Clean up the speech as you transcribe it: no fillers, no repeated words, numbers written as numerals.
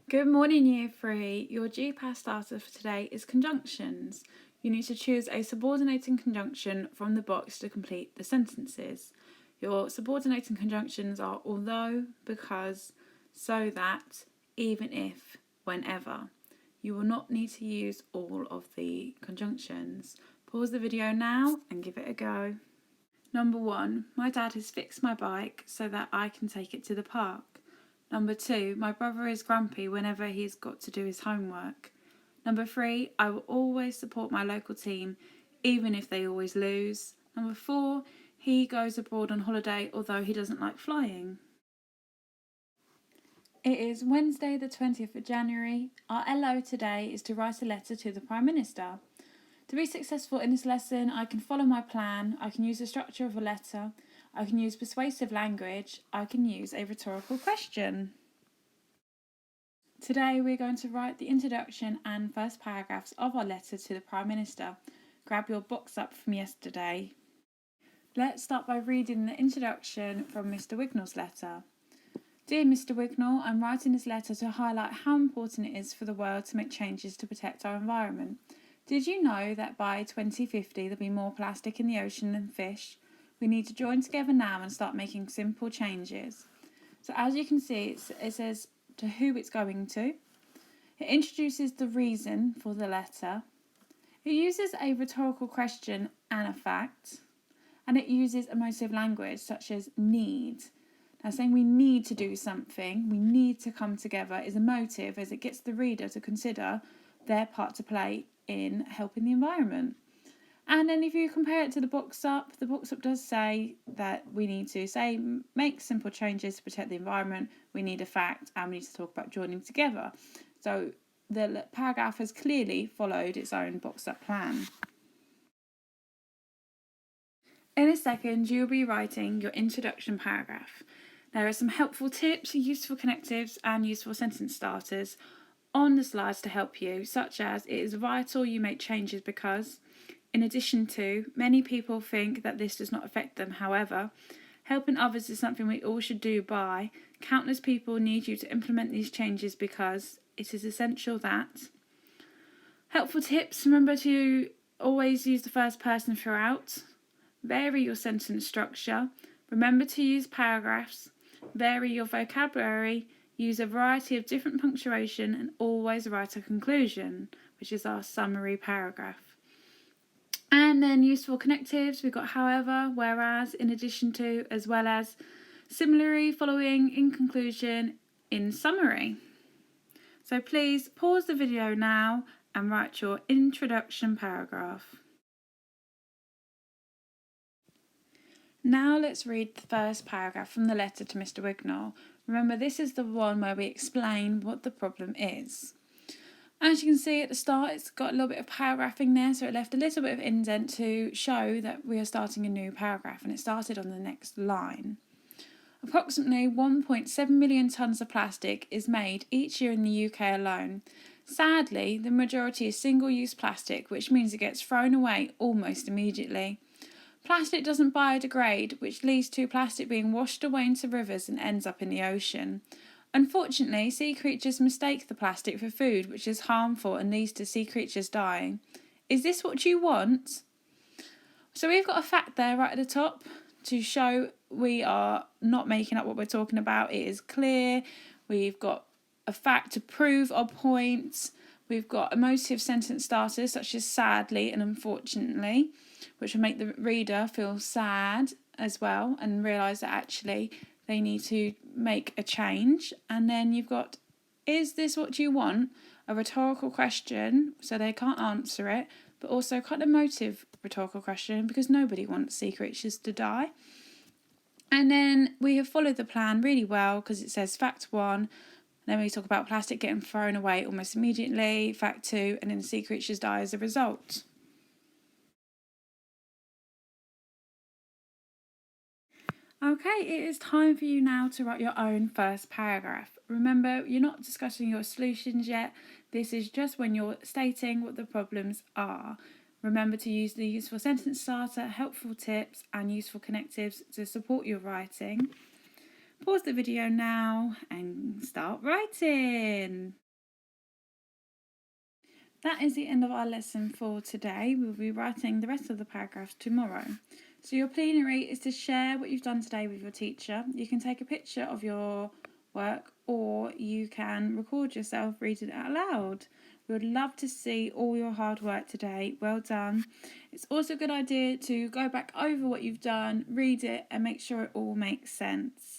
Good morning, Year 3. Your GPAS starter for today is conjunctions. You need to choose a subordinating conjunction from the box to complete the sentences. Your subordinating conjunctions are although, because, so that, even if, whenever. You will not need to use all of the conjunctions. Pause the video now and give it a go. Number 1. My dad has fixed my bike so that I can take it to the park. Number 2, my brother is grumpy whenever he's got to do his homework. Number 3, I will always support my local team, even if they always lose. Number 4, he goes abroad on holiday, although he doesn't like flying. It is Wednesday the 20th of January. Our LO today is to write a letter to the Prime Minister. To be successful in this lesson, I can follow my plan, I can use the structure of a letter, I can use persuasive language, I can use a rhetorical question. Today we're going to write the introduction and first paragraphs of our letter to the Prime Minister. Grab your box up from yesterday. Let's start by reading the introduction from Mr. Wignall's letter. Dear Mr. Wignall, I'm writing this letter to highlight how important it is for the world to make changes to protect our environment. Did you know that by 2050 there'll be more plastic in the ocean than fish? We need to join together now and start making simple changes. So as you can see, it says to who it's going to. It introduces the reason for the letter. It uses a rhetorical question and a fact. And it uses emotive language such as need. Now, saying we need to do something, we need to come together is emotive as it gets the reader to consider their part to play in helping the environment. And then if you compare it to the box up does say that we need to make simple changes to protect the environment, we need a fact, and we need to talk about joining together. So the paragraph has clearly followed its own box up plan. In a second, you'll be writing your introduction paragraph. There are some helpful tips, useful connectives, and useful sentence starters on the slides to help you, such as it is vital you make changes because, in addition to, many people think that this does not affect them. However, helping others is something we all should do by. Countless people need you to implement these changes because it is essential that. Helpful tips, remember to always use the first person throughout. Vary your sentence structure. Remember to use paragraphs. Vary your vocabulary. Use a variety of different punctuation and always write a conclusion, which is our summary paragraph. And then useful connectives, we've got however, whereas, in addition to, as well as, similarly, following, in conclusion, in summary. So please pause the video now and write your introduction paragraph. Now let's read the first paragraph from the letter to Mr. Wignall. Remember, this is the one where we explain what the problem is. As you can see at the start, it's got a little bit of paragraphing there, so it left a little bit of indent to show that we are starting a new paragraph, and it started on the next line. Approximately 1.7 million tonnes of plastic is made each year in the UK alone. Sadly, the majority is single-use plastic, which means it gets thrown away almost immediately. Plastic doesn't biodegrade, which leads to plastic being washed away into rivers and ends up in the ocean. Unfortunately, sea creatures mistake the plastic for food, which is harmful and leads to sea creatures dying. Is this what you want? So we've got a fact there right at the top to show we are not making up what we're talking about. It is clear. We've got a fact to prove our points. We've got emotive sentence starters such as sadly and unfortunately, which will make the reader feel sad as well and realise that actually they need to make a change. And then you've got, is this what you want? A rhetorical question, so they can't answer it, but also quite an emotive rhetorical question because nobody wants sea creatures to die. And then we have followed the plan really well because it says fact 1, then we talk about plastic getting thrown away almost immediately, fact 2, and then sea creatures die as a result. Okay, it is time for you now to write your own first paragraph. Remember, you're not discussing your solutions yet. This is just when you're stating what the problems are. Remember to use the useful sentence starter, helpful tips, and useful connectives to support your writing. Pause the video now and start writing. That is the end of our lesson for today. We'll be writing the rest of the paragraphs tomorrow. So your plenary is to share what you've done today with your teacher. You can take a picture of your work or you can record yourself reading it out loud. We would love to see all your hard work today. Well done. It's also a good idea to go back over what you've done, read it and make sure it all makes sense.